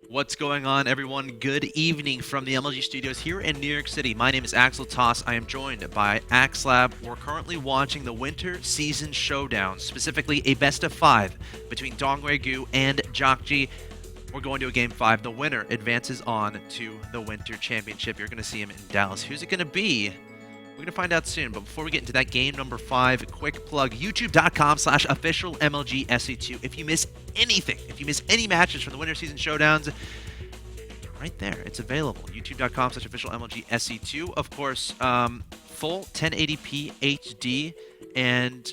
What's going on, everyone? Good evening from the MLG studios here in New York City. My name is axeltoss. I am joined by axslav. We're currently watching the Winter Season Showdowns, specifically a best-of-5 between Dongraegu and JJakji. We're going to a Game 5. The winner advances on to the Winter Championship. You're going to see him in Dallas. Who's it going to be? We're going to find out soon, but before we get into that game number 5, quick plug, youtube.com/officialmlgsec2. If you miss anything, if you miss any matches from the Winter Season Showdowns, right there, it's available. youtube.com/officialmlgsec2. Of course, full 1080p HD. And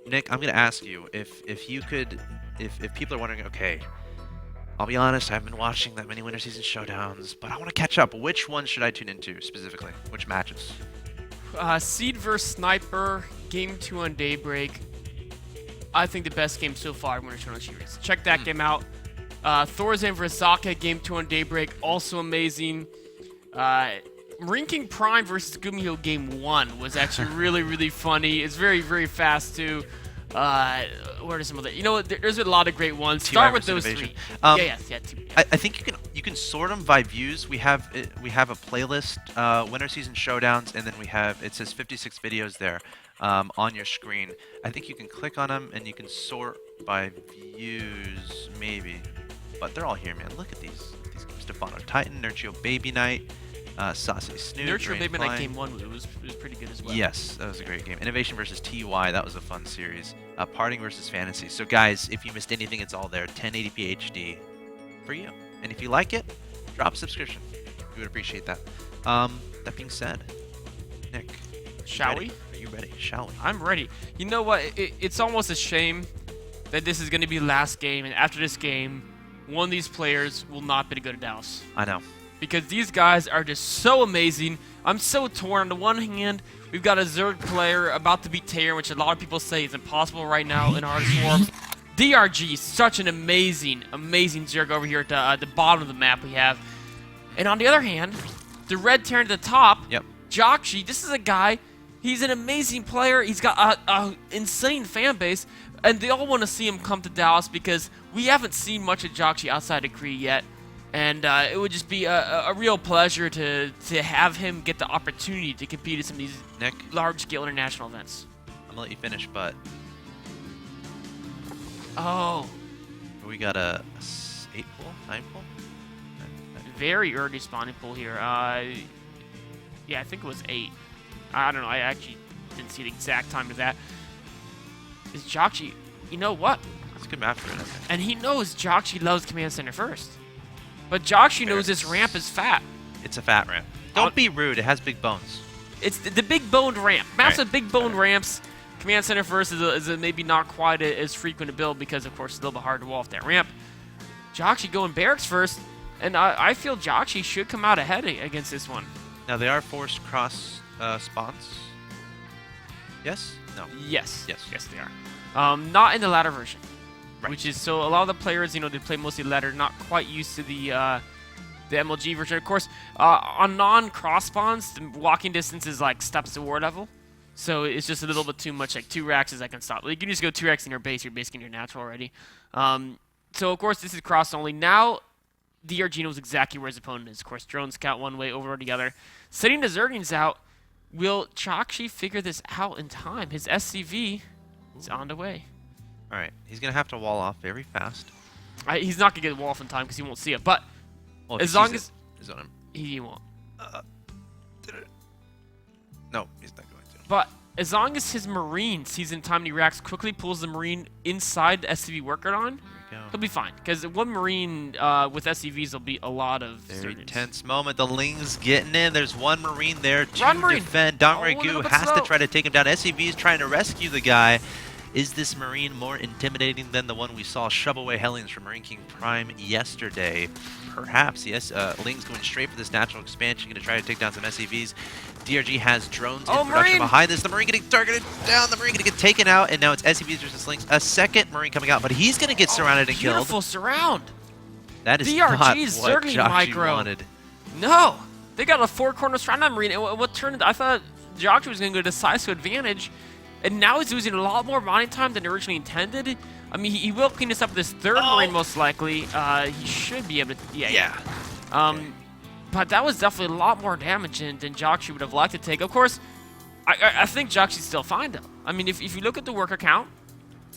Nick, I'm going to ask you if you could, if people are wondering, okay, I'll be honest, I haven't been watching that many Winter Season Showdowns, but I want to catch up. Which one should I tune into specifically? Which matches? Seed vs Sniper, Game 2 on Daybreak. I think the best game so far in Winter Tournament Series. Check that game out. Thorazan vs Zaka, Game 2 on Daybreak, also amazing. Marine King Prime vs Gumiho, Game 1 was actually really funny. It's very, very fast too. Where are some other? You know what? There's a lot of great ones. Start with those three. Yeah. I think you can sort them by views. We have a playlist, Winter Season Showdowns, and then it says 56 videos there on your screen. I think you can click on them and you can sort by views maybe, but they're all here, man. Look at these games: Stefano Titan, Nurture Baby Night. Saucy Snoot. Nurture Baby Night Game 1 was pretty good as well. Yes, that was a great game. Innovation versus TY, that was a fun series. Parting versus Fantasy. So guys, if you missed anything, it's all there. 1080p HD for you. And if you like it, drop a subscription. We would appreciate that. That being said, Nick, shall we? Are you ready? Shall we? I'm ready. You know what? It's almost a shame that this is going to be the last game, and after this game, one of these players will not be to go to Dallas. I know. Because these guys are just so amazing. I'm so torn. On the one hand, we've got a Zerg player about to beat Taylor, which a lot of people say is impossible right now in hardest form. DRG, such an amazing Zerg over here at the bottom of the map we have. And on the other hand, the red Terran at the top, JJakji, this is a guy, he's an amazing player. He's got an insane fan base, and they all want to see him come to Dallas because we haven't seen much of JJakji outside of Kree yet. And it would just be a real pleasure to have him get the opportunity to compete at some of these large-scale international events. I'm going to let you finish, but... Oh. We got a 8 pool? 9 pool? Very early spawning pool here. Yeah, I think it was 8. I don't know. I actually didn't see the exact time of that. Is JJakji... You know what? That's a good map for it, I think. And he knows JJakji loves Command Center first. But JJakji knows this ramp is fat. It's a fat ramp. Don't be rude. It has big bones. It's the big boned ramp. Maps with big boned ramps. Command Center first is maybe not quite as frequent a build because, of course, it's a little bit hard to wall off that ramp. JJakji going barracks first, and I feel JJakji should come out ahead against this one. Now, they are forced cross spawns. Yes? No. Yes, they are. Not in the ladder version. Which is, so a lot of the players, they play mostly ladder, not quite used to the MLG version. Of course, on non-cross spawns, the walking distance is like steps to war level. So it's just a little bit too much, like 2 racks is I can stop. Like, you can just go 2 racks in your base, you're basically in your natural already. So of course, this is cross only. Now, DRG knows exactly where his opponent is. Of course, drone scout one way, over the other. Setting the Zerglings out, will JJakji figure this out in time? His SCV is on the way. All right, he's going to have to wall off very fast. He's not going to get the wall off in time because he won't see it, but well, as long as... He's on him. He won't. No, he's not going to. But as long as his Marine sees in time and he reacts quickly, pulls the Marine inside the SCV worker on, he'll be fine. Because one Marine with SCVs will be a lot of... Very tense moment. The Ling's getting in. There's one Marine there to Marine. defend. Dongraegu has to try to take him down. SCV is trying to rescue the guy. Is this Marine more intimidating than the one we saw shove away Hellions from Marine King Prime yesterday? Perhaps, yes. Ling's going straight for this natural expansion, going to try to take down some SCVs. DRG has drones in production behind this. The Marine getting targeted down. The Marine going to get taken out, and now it's SCVs versus Lings. A second Marine coming out, but he's going to get surrounded and killed. Beautiful surround. That is not what JJakji wanted. No. They got a 4-corner surround on Marine. And what turned... I thought JJakji was going to go decisive advantage. and now he's losing a lot more mining time than originally intended. I mean, he will clean this up with his third Marine most likely. He should be able to, yeah. But that was definitely a lot more damage than JJakji would have liked to take. Of course, I think JJakji's still fine though. I mean, if you look at the worker count,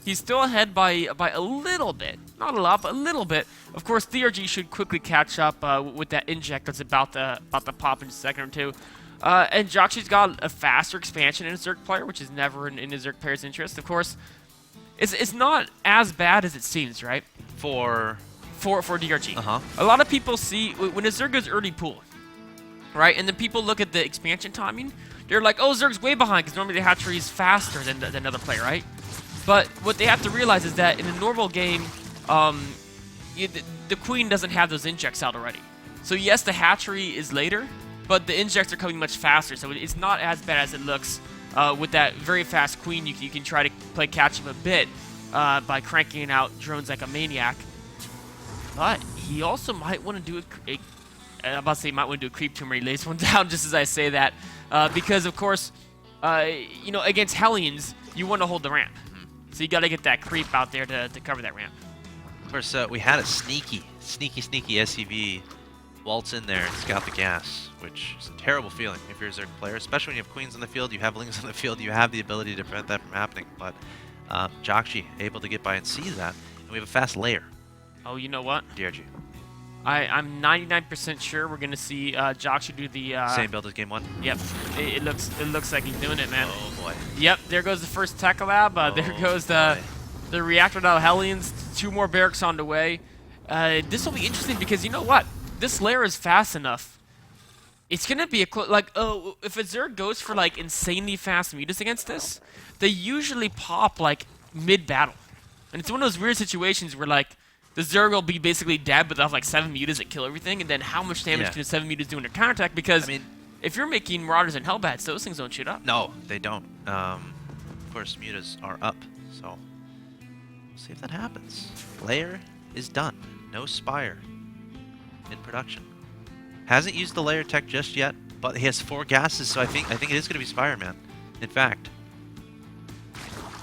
he's still ahead by a little bit. Not a lot, but a little bit. Of course, DRG should quickly catch up with that inject that's about to pop in a second or two. And JJakji's got a faster expansion in a Zerg player, which is never in a Zerg player's interest. Of course, it's not as bad as it seems, right? For DRG. A lot of people see when a Zerg goes early pool, right? And then people look at the expansion timing. They're like, oh, Zerg's way behind because normally the hatchery is faster than another player, right? But what they have to realize is that in a normal game, the queen doesn't have those injects out already. So yes, the hatchery is later, but the injects are coming much faster. So it's not as bad as it looks. With that very fast queen, you can try to play catch up a bit by cranking out drones like a maniac. But he also might want to do I'm about to say he might want to do a creep tomb where he lays one down just as I say that. Because, of course, you know, against Hellions, you want to hold the ramp. So you got to get that creep out there to cover that ramp. Of course, we had a sneaky SCV waltz in there and scout the gas, which is a terrible feeling if you're a Zerg player, especially when you have queens on the field, you have lings on the field, you have the ability to prevent that from happening. But JJakji able to get by and see that, and we have a fast layer. Oh, you know what? DRG. I'm 99% sure we're gonna see JJakji do the same build as game 1. Yep, it looks like he's doing it, man. Oh boy. Yep, there goes the first tech lab. There goes the reactor out of Hellions. 2 more barracks on the way. This will be interesting because you know what? This layer is fast enough. It's gonna be if a Zerg goes for like insanely fast mutas against this, they usually pop like mid-battle, and it's one of those weird situations where like the Zerg will be basically dead, but they'll have like 7 mutas that kill everything, and then how much damage can the 7 mutas do in their counterattack? Because I mean, if you're making Marauders and Hellbats, those things don't shoot up. No, they don't. Of course, mutas are up, so we'll see if that happens. Layer is done. No Spire in production. Hasn't used the layer tech just yet, but he has 4 gases, so I think it is going to be Spire, man. In fact,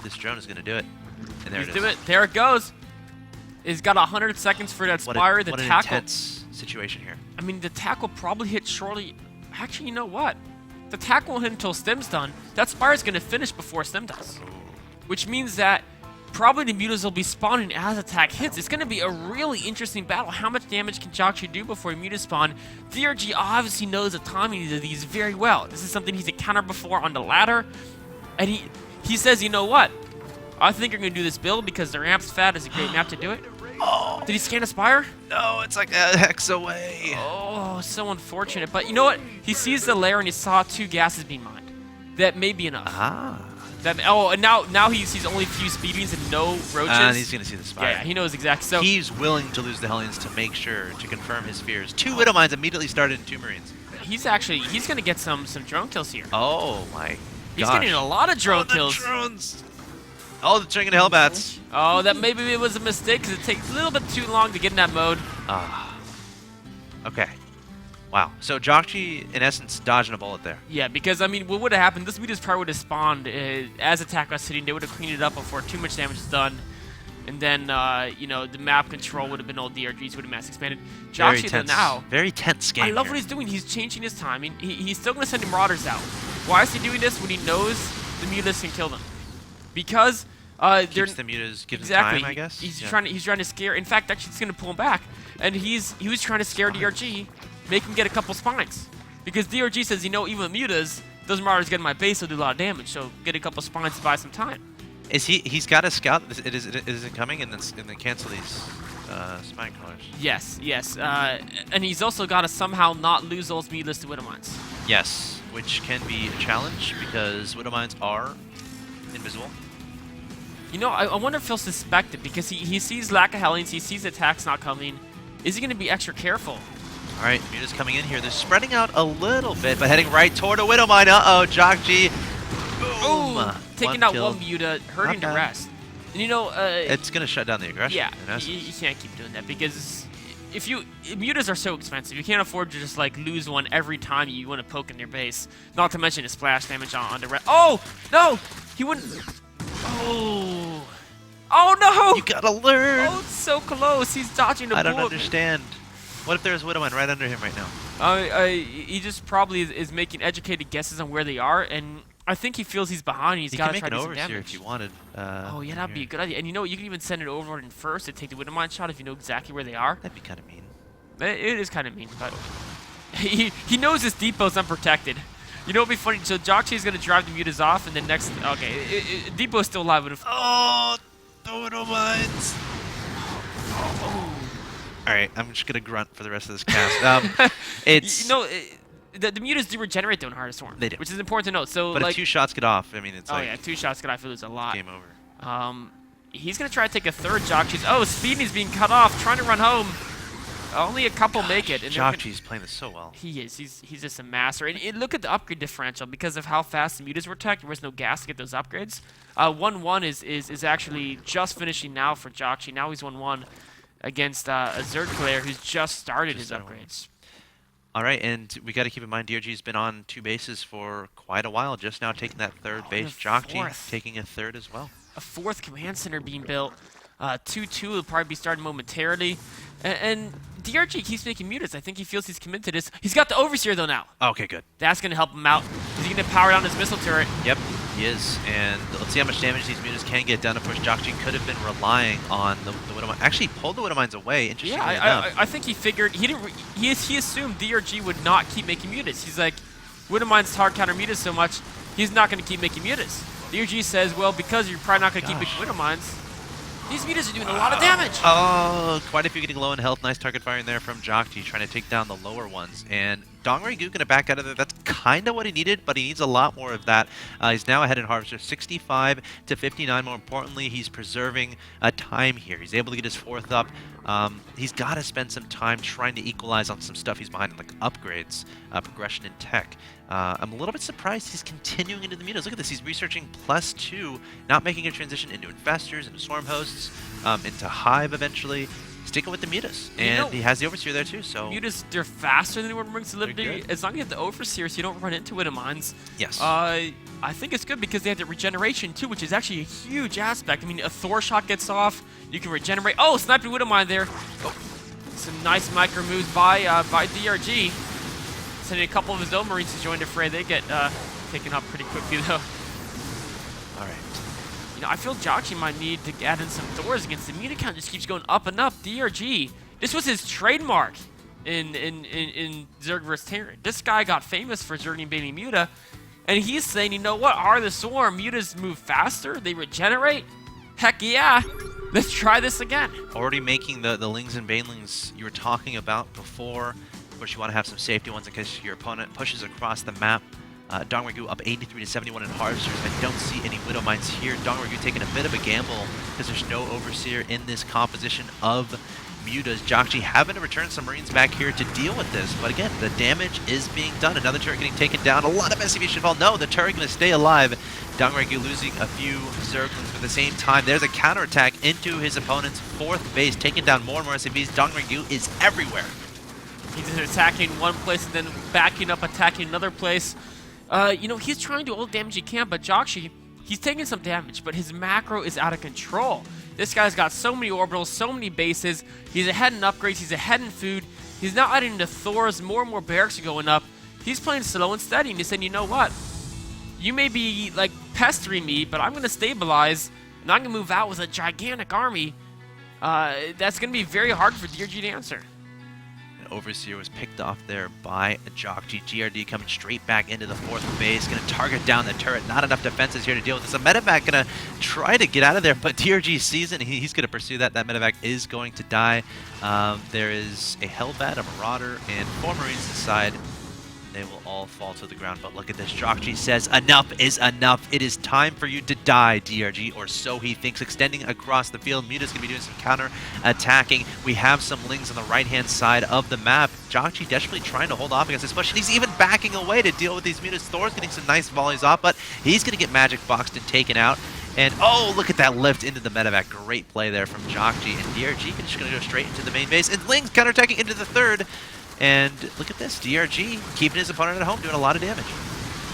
this drone is going to do it. And there it is. There it goes. He's got 100 seconds for that Spire. What an intense situation here. I mean, the tack will probably hit shortly. Actually, you know what? The tack won't hit until Stem's done. That Spire is going to finish before Stem does. Which means that probably the mutas will be spawning as attack hits. It's going to be a really interesting battle. How much damage can JJakji do before mutas spawn? DRG obviously knows the timing of these very well. This is something he's encountered before on the ladder. And he says, you know what? I think you're going to do this build because the ramp's fat is a great map to do it. Oh. Did he scan a Spire? No, it's like a hex away. Oh, so unfortunate. But you know what? He sees the lair and he saw 2 gases being mined. That may be enough. And now he sees only a few speedings and no roaches. And he's going to see the Spire. Yeah, he knows exactly. So he's willing to lose the Hellions to make sure, to confirm his fears. 2 Widow Mines immediately started in 2 Marines. He's going to get some drone kills here. Oh my gosh. He's getting a lot of drone kills. Drones. Oh, the Trinket Hellbats. Oh, that maybe it was a mistake because it takes a little bit too long to get in that mode. Okay. Wow. So JJakji, in essence, dodging a bullet there. Yeah, because, I mean, what would have happened, this mutas probably would have spawned as attack was sitting. They would have cleaned it up before too much damage is done. And then, you know, the map control would have been all DRGs, would have mass expanded. JJakji, though, now. Very tense game. I love here. what he's doing. He's changing his timing. He's still going to send him Marauders out. Why is he doing this when he knows the mutas can kill them? Because keeps the mutas, gives them time, I guess. He's trying to scare. In fact, actually, it's going to pull him back. And he was trying to scare DRG, make him get a couple spines. Because DRG says, you know, even with mutas, those Marauders get in my base, will do a lot of damage. So get a couple spines to buy some time. He's got a scout. Is it coming and then cancel these spine colors? Yes. And he's also got to somehow not lose those mutas to Widow Mines. Yes, which can be a challenge because Widow Mines are invisible. You know, I wonder if he'll suspect it because he sees lack of Hellions, he sees attacks not coming. Is he going to be extra careful? All right, mutas coming in here. They're spreading out a little bit, but heading right toward a Widow Mine. Uh-oh, JJakji. Boom. Ooh, taking out one muta, hurting the rest. And you know, it's going to shut down the aggression. Yeah, you can't keep doing that because mutas are so expensive. You can't afford to just like lose one every time you want to poke in their base. Not to mention the splash damage on the rest. Oh no! He wouldn't. Oh. Oh no! You gotta learn. Oh, it's so close. He's dodging a I don't bullet. understand. What if there's Widowmine right under him right now? He just probably is making educated guesses on where they are, and I think he feels he's behind. He's got to try to do some damage. He can make an overseer if you wanted. Oh yeah, that'd be a good idea. And you know, you can even send an overlord in first to take the Widowmine shot if you know exactly where they are. That'd be kind of mean. It is kind of mean, but he knows his depot's unprotected. You know, it'd be funny. So JJakji is gonna drive the mutas off, and then next, okay, depot's still alive. But if oh, the Widowmines. All right, I'm just gonna grunt for the rest of this cast. It's you know, the mutas do regenerate though in Heart of Storm. They do, which is important to note. So, but like, if 2 shots get off, I mean, it's like yeah, 2 shots get off, you lose a lot. Game over. He's gonna try to take a third JJakji. Oh, Speedy's being cut off, trying to run home. Only a couple make it. JJakji's playing this so well. He is. He's just a master. And look at the upgrade differential because of how fast the mutas were tech. There was no gas to get those upgrades. 1-1 is actually just finishing now for JJakji. Now he's 1-1 against a Zerg player who's just started his upgrades. All right, and we got to keep in mind DRG's been on 2 bases for quite a while. Just now taking that 3rd base. JJakji taking a 3rd as well. A 4th command center being built. 2-2 will probably be starting momentarily. And DRG keeps making mutas. I think he feels he's committed to this. He's got the Overseer, though, now. Okay, good. That's going to help him out. Is he going to power down his missile turret? Yep, he is. And let's see how much damage these mutas can get done. Of course, JJakji could have been relying on the Widowmine. Actually, pulled the Widowmines away, interestingly enough. I think he figured... He assumed DRG would not keep making mutas. He's like, Widowmines hard counter mutas so much, he's not going to keep making mutas. DRG says, well, because you're probably not going to keep making Widowmines, these mutas are doing a lot of damage. Oh, quite a few getting low in health. Nice target firing there from JJakji, trying to take down the lower ones. And Dongraegu going to back out of there. That's kind of what he needed, but he needs a lot more of that. He's now ahead in Harvester, 65 to 59. More importantly, he's preserving time here. He's able to get his 4th up. He's got to spend some time trying to equalize on some stuff he's behind, like upgrades, progression in tech. I'm a little bit surprised he's continuing into the mutas. Look at this. He's researching +2, not making a transition into infestors, into swarm hosts, into hive eventually. Sticking with the mutas. And he has the Overseer there too, so... Mutas, they're faster than anyone brings to Liberty. As long as you have the Overseer so you don't run into Widowmines. Yes. I think it's good because they have the regeneration too, which is actually a huge aspect. I mean, a Thor shot gets off, you can regenerate. Oh, sniping Widowmine there. Oh, some nice micro moves by DRG. Sending a couple of his own Marines to join the fray. They get taken up pretty quickly though. All right. You know, I feel JJakji might need to add in some Thors against the muta count. Just keeps going up and up. DRG, this was his trademark in Zerg vs. Terran. This guy got famous for Zerging baiting muta, and he's saying, you know what? Are the swarm mutas move faster? They regenerate? Heck yeah! Let's try this again. Already making the lings and banelings you were talking about before. Of course, you want to have some safety ones in case your opponent pushes across the map. Dongraegu up 83 to 71 in Harvesters. I don't see any Widowmines here. Dongraegu taking a bit of a gamble because there's no Overseer in this composition of mutas. JJakji having to return some Marines back here to deal with this. But again, the damage is being done. Another turret getting taken down. A lot of SCV should fall. No, the turret going to stay alive. Dongraegu losing a few Zerglings, but at the same time, there's a counterattack into his opponent's 4th base, taking down more and more SCVs. Dongraegu is everywhere. He's attacking one place and then backing up, attacking another place. You know, he's trying to do all the damage he can, but JJakji, he's taking some damage, but his macro is out of control. This guy's got so many orbitals, so many bases. He's ahead in upgrades, he's ahead in food. He's now adding into Thors, more and more barracks are going up. He's playing slow and steady, and he's saying, you know what? You may be, like, pestering me, but I'm going to stabilize, and I'm going to move out with a gigantic army. That's going to be very hard for DRG to answer. Overseer was picked off there by JJakji. GRD coming straight back into the 4th base. Going to target down the turret. Not enough defenses here to deal with this. A medevac going to try to get out of there, but DRG sees it, and he's going to pursue that. That medevac is going to die. There is a Hellbat, a Marauder, and 4 Marines inside. They will all fall to the ground, but look at this. JJakji says, enough is enough. It is time for you to die, DRG, or so he thinks. Extending across the field, Muta's going to be doing some counter-attacking. We have some Lings on the right-hand side of the map. JJakji desperately trying to hold off against this push, and he's even backing away to deal with these Mutas. Thor's getting some nice volleys off, but he's going to get magic boxed and taken out. And oh, look at that lift into the medevac. Great play there from JJakji, and DRG is just going to go straight into the main base. And Lings counterattacking into the 3rd. And look at this, DRG keeping his opponent at home, doing a lot of damage.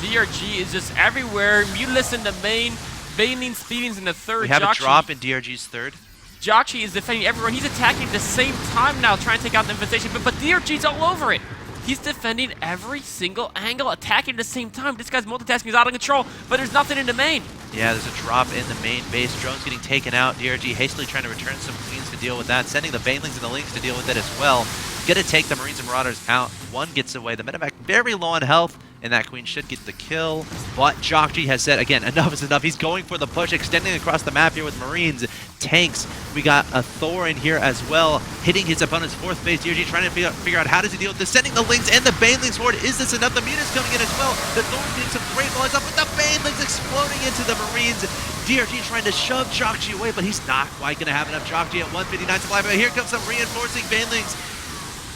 DRG is just everywhere. Mutalist in the main. Banelings, Speedings in the third. We have a JJakji. drop in DRG's third. JJakji is defending everyone. He's attacking at the same time now, trying to take out the infestation, but DRG's all over it. He's defending every single angle, attacking at the same time. This guy's multitasking is out of control, but there's nothing in the main. Yeah, there's a drop in the main base. Drone's getting taken out. DRG hastily trying to return some queens to deal with that, sending the Banelings and the Lings to deal with it as well. Gonna take the Marines and Marauders out. One gets away. The medevac very low on health, and that queen should get the kill. But JJakji has said, again, enough is enough. He's going for the push, extending across the map here with Marines, tanks. We got a Thor in here as well, hitting his opponent's fourth base. DRG trying to figure out how does he deal with this, sending the Lings and the Banelings forward. Is this enough? The Mutas coming in as well. The Thor getting some great balls up, with the Banelings exploding into the Marines. DRG trying to shove JJakji away, but he's not quite going to have enough. JJakji at 159 supply, but here comes some reinforcing Banelings.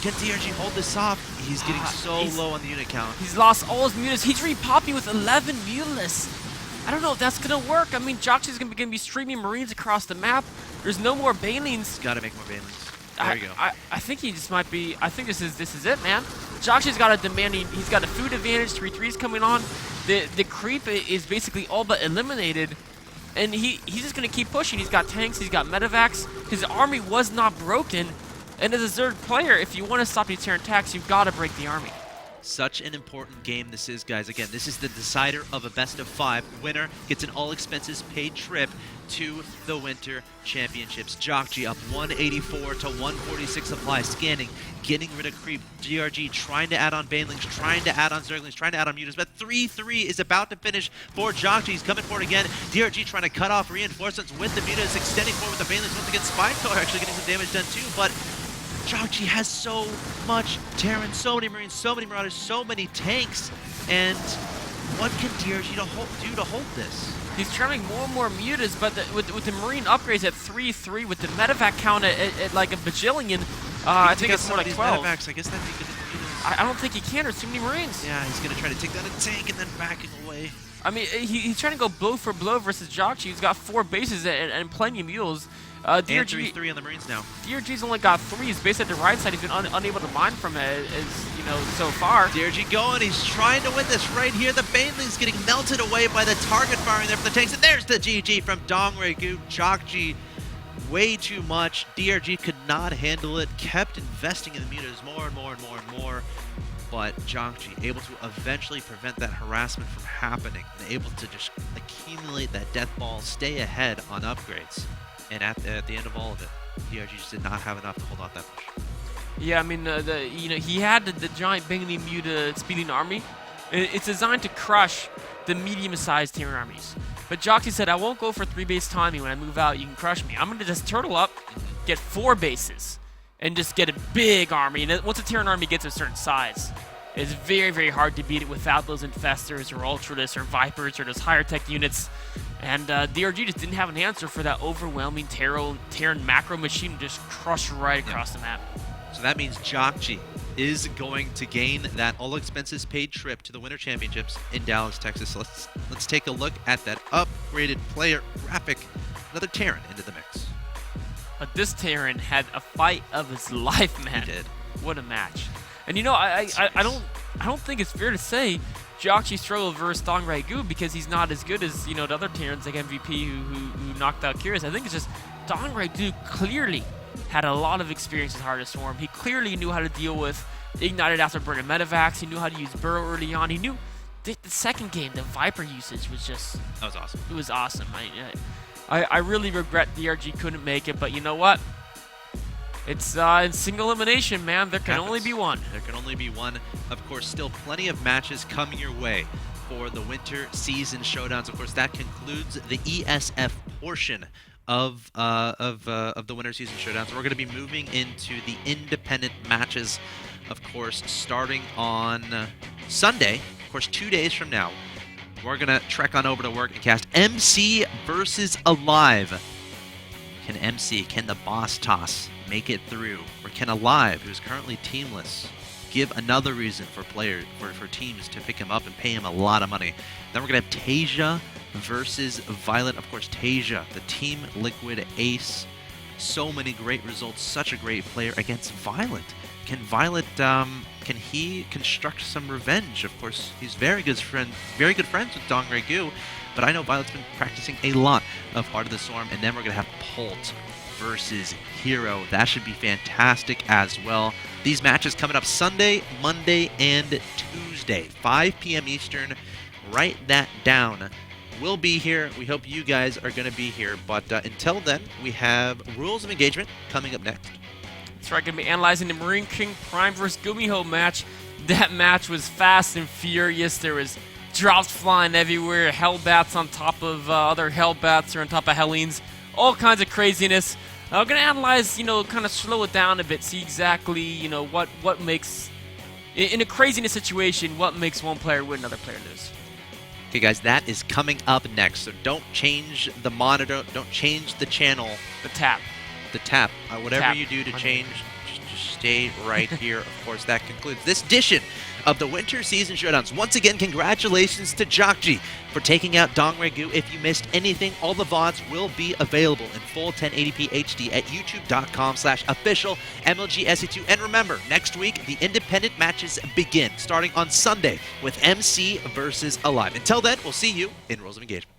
Can DRG hold this off? He's getting so low on the unit count. He's lost all his mutas. He's repopping with 11 mutalists. I don't know if that's going to work. I mean, JJakji's going to be streaming Marines across the map. There's no more Banelings. Got to make more Banelings. There you go. I think he just might be. I think this is it, man. JJakji's got a demanding. He's got a food advantage. 3-3's coming on. The creep is basically all but eliminated, and he's just gonna keep pushing. He's got tanks. He's got medevacs. His army was not broken, and as a third player, if you want to stop these Terran attacks, you've got to break the army. Such an important game this is, guys. Again, this is the decider of a best-of-5. Winner gets an all-expenses-paid trip to the Winter Championships. JJakji up 184 to 146 supply, scanning, getting rid of creep. DRG trying to add on Banelings, trying to add on Zerglings, trying to add on Mutas, but 3-3 is about to finish for JJakji. He's coming forward again. DRG trying to cut off reinforcements with the Mutas, extending forward with the Banelings. Once again, Spytor actually getting some damage done too, but JJakji has so much Terran, so many Marines, so many Marauders, so many tanks, and what can DRG do to hold this? He's trying more and more mutas, but with the Marine upgrades at 3-3, with the medevac count at like a bajillion, I think it's more like 12. Medevacs. I guess that'd be good. I don't think he can. There's too many Marines. Yeah, he's going to try to take down a tank and then backing away. I mean, he's trying to go blow for blow versus JJakji. He's got 4 bases and plenty of mules. DRG 3 on the Marines now. DRG's only got 3. He's based at the right side. He's been unable to mine from it, as you know, so far. DRG going. He's trying to win this right here. The Banelings getting melted away by the target firing there from the tanks. And there's the GG from Dongraegu. JJakji way too much. DRG could not handle it. Kept investing in the mutas more and more and more and more. But JJakji able to eventually prevent that harassment from happening and able to just accumulate that death ball, stay ahead on upgrades. And at the end of all of it, DRG just did not have enough to hold off that push. Yeah, I mean, he had the giant Bengali Muta speeding army. It's designed to crush the medium-sized Terran armies. But JJakji said, I won't go for 3 base timing. When I move out, you can crush me. I'm going to just turtle up, get 4 bases, and just get a big army. And once a Terran army gets a certain size, it's very, very hard to beat it without those Infestors or Ultralists or Vipers or those higher tech units. And DRG just didn't have an answer for that overwhelming Terran macro machine to just crush right across the map. So that means JJakji is going to gain that all-expenses-paid trip to the Winter Championships in Dallas, Texas. So let's take a look at that upgraded player graphic. Another Terran into the mix. But this Terran had a fight of his life, man. He did. What a match. And you know, I don't think it's fair to say JJakji struggled versus Dongraegu because he's not as good as, you know, the other Terrans like MVP who knocked out Curious. I think it's just Dongraegu clearly had a lot of experience with Heart of Swarm. He clearly knew how to deal with Ignited after burning medevacs. He knew how to use Burrow early on. He knew the second game, the Viper usage was just... That was awesome. It was awesome. I really regret DRG couldn't make it, but you know what? It's in single elimination, man. There can only be one. There can only be one. Of course, still plenty of matches coming your way for the Winter Season Showdowns. Of course, that concludes the ESF portion of the Winter Season Showdowns. We're going to be moving into the independent matches, of course, starting on Sunday. Of course, 2 days from now, we're going to trek on over to work and cast MC versus Alive. Can the boss toss make it through? Or can Alive, who's currently teamless, give another reason for teams to pick him up and pay him a lot of money? Then we're going to have Tasia versus Violet. Of course, Tasia, the Team Liquid ace. So many great results, such a great player against Violet. Can Violet can he construct some revenge? Of course, he's very good friends with Dongraegu, but I know Violet's been practicing a lot of Heart of the Storm, and then we're going to have Pult versus Hero. That should be fantastic as well. These matches coming up Sunday, Monday, and Tuesday, 5 p.m. Eastern. Write that down. We'll be here. We hope you guys are going to be here. But until then, we have Rules of Engagement coming up next. That's right, going to be analyzing the Marine King Prime versus Gumiho match. That match was fast and furious. There was drops flying everywhere, Hellbats on top of other Hellbats or on top of Hellenes. All kinds of craziness. We're going to analyze, kind of slow it down a bit, see exactly, what makes, in a craziness situation, what makes one player win, another player lose. Okay, guys, that is coming up next. So don't change the monitor, don't change the channel. The tap. Whatever you do to change, just stay right here. Of course, that concludes this edition of the Winter Season Showdowns. Once again, congratulations to JJakji for taking out Dongraegu. If you missed anything, all the VODs will be available in full 1080p HD at youtube.com/official MLG SE2. And remember, next week, the independent matches begin, starting on Sunday with MC versus Alive. Until then, we'll see you in Rules of Engagement.